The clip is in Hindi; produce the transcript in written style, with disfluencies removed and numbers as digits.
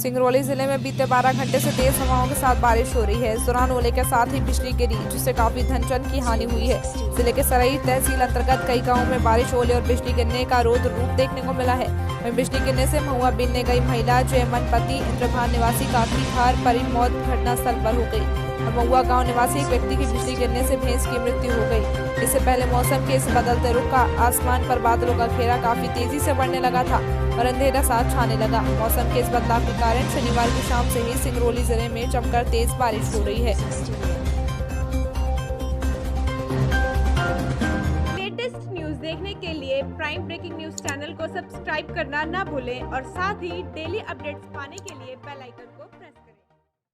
सिंगरौली जिले में बीते 12 घंटे से तेज हवाओं के साथ बारिश हो रही है। इस दौरान ओले के साथ ही बिजली गिरी, जिससे काफी धन की हानि हुई है। जिले के सराई तहसील अंतर्गत कई गांवों में बारिश, ओले और बिजली गिरने का रौद्र रूप देखने को मिला है। वहीं बिजली गिरने से महुआ बीनने गई महिला जयमन पति इंद्रभान निवासी काफी हार परी मौत घटनास्थल पर हो गई। महुआ गांव निवासी एक व्यक्ति की बिजली गिरने से भैंस की मृत्यु हो गई। इससे पहले मौसम के इस बदलते रुख का आसमान पर बादलों का घेरा काफी तेजी से बढ़ने लगा था और अंधेरा साथ छाने लगा। मौसम के इस बदलाव के कारण शनिवार की शाम से ही सिंगरौली जिले में जमकर तेज बारिश हो रही है। लेटेस्ट न्यूज देखने के लिए प्राइम ब्रेकिंग न्यूज चैनल को सब्सक्राइब करना ना भूलें और साथ ही डेली अपडेट्स पाने के लिए बेल आइकन